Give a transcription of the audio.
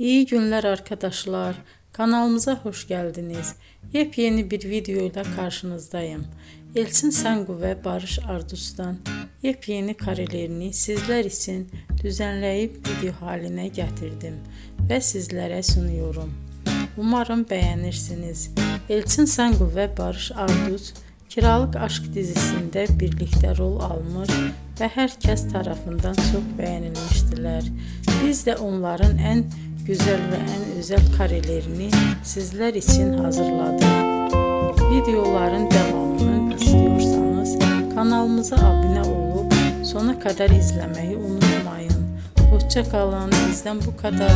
İyi günler arkadaşlar. Kanalımıza hoş geldiniz. Yepyeni bir video ile karşınızdayım. Elçin Sangu ve Barış Ardus'tan yepyeni karelerini sizler için düzenleyip video haline getirdim ve sizlere sunuyorum. Umarım beğenirsiniz. Elçin Sangu ve Barış Ardus Kiralık Aşk dizisinde birlikte rol almış ve herkes tarafından çok beğenilmiştiler. Biz de onların en güzel ve en özel karelerini sizler için hazırladık. Videoların devamını istiyorsanız kanalımıza abone olup sona kadar izlemeyi unutmayın. Hoşça kalın. Bizden bu kadar.